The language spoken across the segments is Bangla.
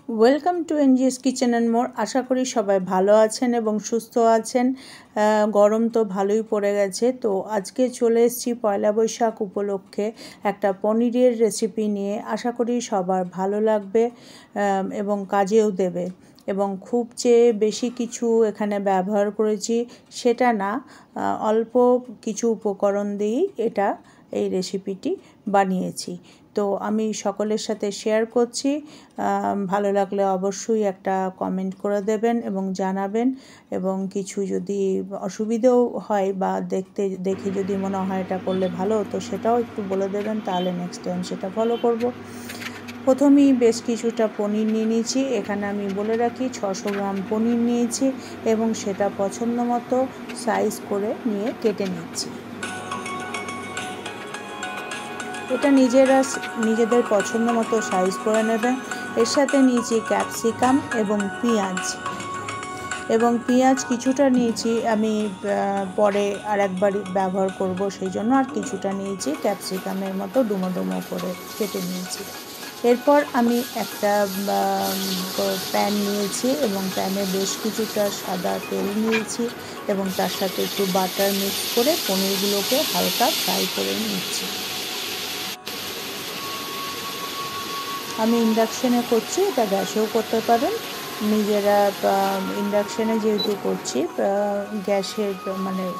Welcome to NGS kitchen and more. আশা করি সবাই ভালো আছেন এবং সুস্থ আছেন। গরম তো ভালোই পড়ে গেছে। তো আজকে চলে এসেছি পয়লা বৈশাখ উপলক্ষে একটা পনিরের রেসিপি নিয়ে। আশা করি সবার ভালো লাগবে এবং কাজেও দেবে। এবং খুব যে বেশি কিছু এখানে ব্যবহার করেছি সেটা না, অল্প কিছু উপকরণ দিয়েই এই রেসিপিটি বানিয়েছি। তো আমি সকলের সাথে শেয়ার করছি। ভালো লাগলে অবশ্যই একটা কমেন্ট করে দেবেন এবং জানাবেন, এবং কিছু যদি অসুবিধেও হয় বা দেখে যদি মনে হয় এটা করলে ভালো হতো সেটাও একটু বলে দেবেন, তাহলে নেক্সট টাইম সেটা ফলো করব। প্রথমেই বেশ কিছুটা পনির নিয়ে নিয়েছি। এখানে আমি বলে রাখি 600 গ্রাম পনির নিয়েছি এবং সেটা পছন্দ মতো সাইজ করে নিয়ে কেটে নিচ্ছি। এটা নিজেদের পছন্দ মতো সাইজ করে নেবেন। এর সাথে নিয়েছি ক্যাপসিকাম এবং পেঁয়াজ কিছুটা নিয়েছি, আমি পরে আরেকবার ব্যবহার করব সেই জন্য আর কিছুটা নিয়েছি। ক্যাপসিকামের মতো ডুমো ডুমো করে কেটে নিয়েছি। এরপর আমি একটা প্যান নিয়েছি এবং প্যানে বেশ কিছুটা সাদা তেল নিয়েছি এবং তার সাথে একটু বাটার মিক্স করে পনিরগুলোকে হালকা ফ্রাই করে নিচ্ছি। আমি ইন্ডাকশানে করছি, এটা গ্যাসেও করতে পারেন। নিজেরা ইন্ডাকশানে যেহেতু করছি, গ্যাসের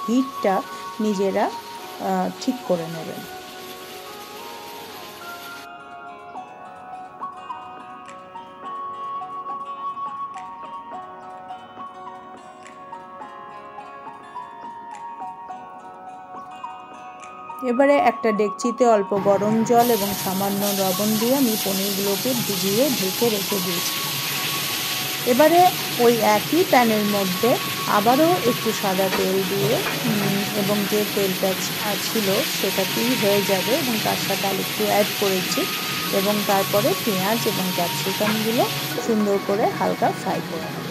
হিটটা নিজেরা ঠিক করে নেবেন। এবারে একটা ডেকচিতে অল্প গরম জল এবং সামান্য লবণ দিয়ে আমি পনিরগুলোকে ভিজিয়ে ঢেকে রেখে দিয়েছি। এবারে ওই একই প্যানের মধ্যে আবারও একটু সাদা তেল দিয়ে এবং যে তেলটা ছিল সেটাতেই হয়ে যাবে এবং তার সাথে আলু একটু অ্যাড করেছি এবং তারপরে পেঁয়াজ এবং ক্যাপসিকামগুলো সুন্দর করে হালকা ফ্রাই করে নেব।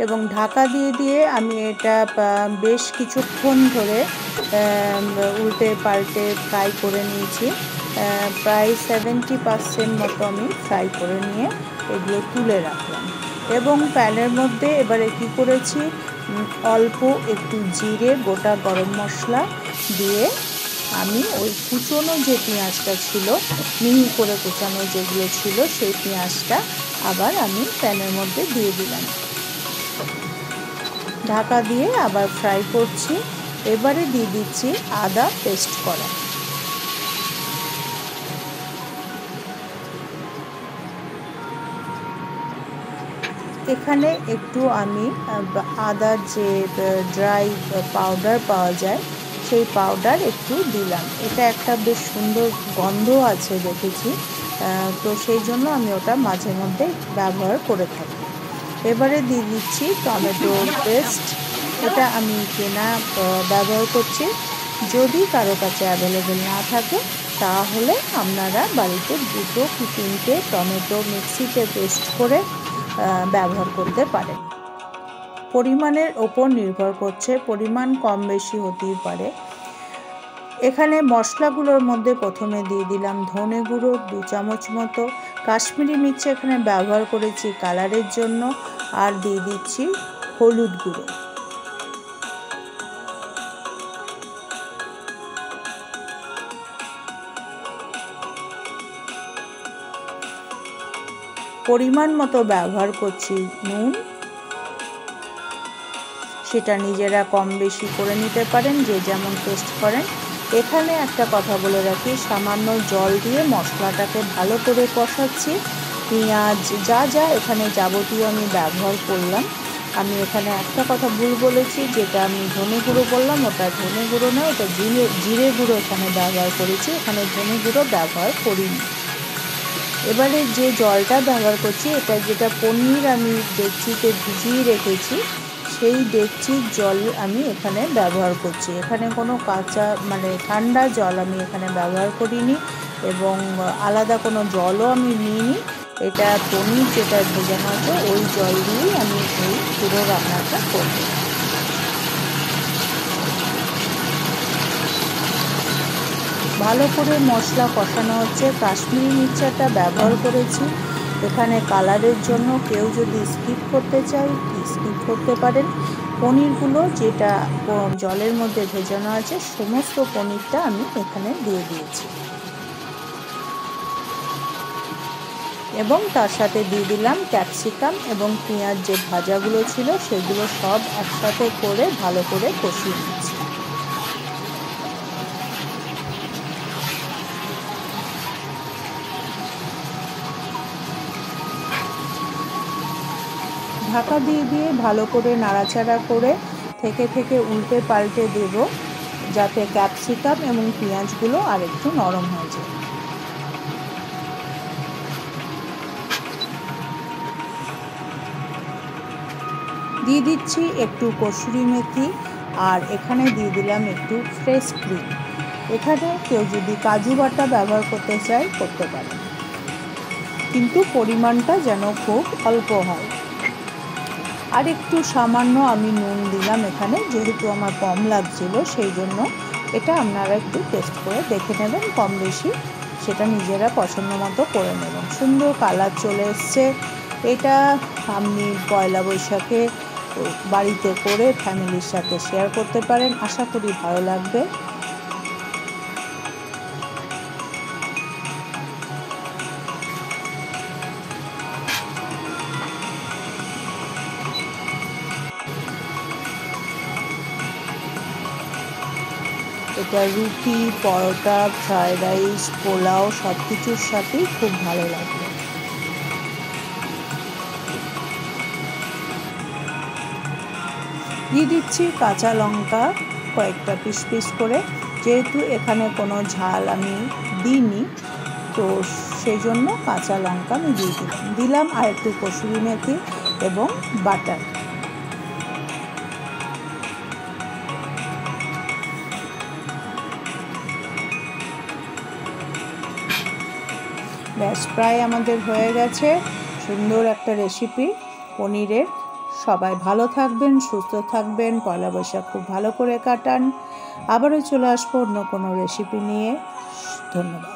এবং ঢাকা দিয়ে আমি এটা বেশ কিছুক্ষণ ধরে উল্টে পাল্টে ফ্রাই করে নিয়েছি। প্রায় 70% মতো আমি ফ্রাই করে নিয়ে এগুলো তুলে রাখলাম। এবং প্যানের মধ্যে এবারে কি করেছি, অল্প একটু জিরে, গোটা গরম মশলা দিয়ে আমি ওই কুচনো যে পেঁয়াজটা ছিল, মিহি করে কুচানো যেগুলো ছিল, সেই পেঁয়াজটা আবার আমি প্যানের মধ্যে দিয়ে দিলাম। ঢাকা দিয়ে আবার ফ্রাই করছি। এবারে দিয়ে দিচ্ছি আদা পেস্ট করা। এখানে একটু আমি আদার যে ড্রাই পাউডার পাওয়া যায় সেই পাউডার একটু দিলাম। এটা একটা বেশ সুন্দর গন্ধ আছে দেখেছি, তো সেই জন্য আমি ওটা মাঝে মধ্যে ব্যবহার করে থাকি। এবারে দিয়ে দিচ্ছি টমেটো পেস্ট। এটা আমি কেনা ব্যবহার করছি। যদি কারো কাছে অ্যাভেলেবেল না থাকে তাহলে আপনারা বাড়িতে 2 কি 3টে টমেটো মিক্সিতে পেস্ট করে ব্যবহার করতে পারেন। পরিমাণের ওপর নির্ভর করছে, পরিমাণ কম বেশি হতেই পারে। এখানে মশলাগুলোর মধ্যে প্রথমে দিয়ে দিলাম ধনে গুঁড়ো 2 চামচ মতো, কাশ্মীরি মির্চি এখানে ব্যবহার করেছি কালারের জন্য, আর দিয়ে দিচ্ছি হলুদ গুঁড়ো। পরিমাণ মতো ব্যবহার করছি নুন, সেটা নিজেরা কম বেশি করে নিতে পারেন যে যেমন টেস্ট করেন। এখানে একটা কথা বলে রাখি, সামান্য জল দিয়ে মশলাটাকে ভালো করে কষাচ্ছি। পেঁয়াজ যা এখানে যাবতীয় আমি ব্যবহার করলাম। আমি এখানে একটা কথা ভুল বলেছি, যেটা আমি ধনে গুঁড়ো বললাম ওটা ধনে গুঁড়ো নয়, ওটা জিরে গুঁড়ো এখানে ব্যবহার করেছি, এখানে ধনে গুঁড়ো ব্যবহার করিনি। এবারে যে জলটা ব্যবহার করছি, এটা যেটা পনির আমি ডেকচিতে ভিজিয়ে রেখেছি সেই ডেকচির জল আমি এখানে ব্যবহার করছি। এখানে কোনো কাঁচা মানে ঠান্ডা জল আমি এখানে ব্যবহার করিনি এবং আলাদা কোনো জলও আমি নিইনি। এটা পনির যেটা ভেজানো আছে ওই জল দিয়েই আমি এই পুরো রান্নাটা করব। ভালো করে মশলা কষানো হচ্ছে। কাশ্মীরি মির্চটা ব্যবহার করেছি এখানে কালারের জন্য। কেউ যদি স্কিপ করতে চায় স্কিপ করতে পারেন। পনিরগুলো যেটা জলের মধ্যে ভেজানো আছে সমস্ত পনিরটা আমি এখানে দিয়ে দিয়েছি এবং তার সাথে দিয়ে দিলাম ক্যাপসিকাম এবং পেঁয়াজ যে ভাজাগুলো ছিল সেগুলো সব একসাথে করে ভালো করে কষিয়ে নিচ্ছি। ঢাকা দিয়ে ভালো করে নাড়াচাড়া করে থেকে উল্টে পাল্টে দেব যাতে ক্যাপসিকাম এবং পেঁয়াজগুলো আরেকটু নরম হয়ে যায়। দিয়ে দিচ্ছি একটু কসুরি মেথি আর এখানে দিয়ে দিলাম একটু ফ্রেশ ক্রিম। এখানে কেউ যদি কাজু বাটা ব্যবহার করতে চায় করতে পারে, কিন্তু পরিমাণটা যেন খুব অল্প হয়। আর একটু সামান্য আমি নুন দিলাম এখানে, যেহেতু আমার কম লাগছিল সেই জন্য। এটা আপনারা একটু টেস্ট করে দেখে নেবেন, কম বেশি সেটা নিজেরা পছন্দ মতো করে নেবেন। সুন্দর কালার চলে এসছে। এটা আপনি পয়লা বৈশাখে বাড়িতে করে ফ্যামিলির সাথে শেয়ার করতে পারেন, আশা করি ভালো লাগবে। এটা রুটি, পরোটা, ফ্রায়েড রাইস, পোলাও সব কিছুর সাথেই খুব ভালো লাগবে। দিয়ে দিচ্ছি কাঁচা লঙ্কা কয়েকটা পিস পিস করে, যেহেতু এখানে কোনো ঝাল আমি দিইনি তো সেই জন্য কাঁচা লঙ্কা আমি দিয়ে দিলাম আর একটু কসুরি মেথি এবং বাটার। ব্যাস প্রায় আমাদের হয়ে গেছে সুন্দর একটা রেসিপি পনিরের। সবাই ভালো থাকবেন, সুস্থ থাকবেন, পয়লা বৈশাখ খুব ভালো করে কাটান। আবারও চলে আসবো অন্য কোনো রেসিপি নিয়ে। ধন্যবাদ।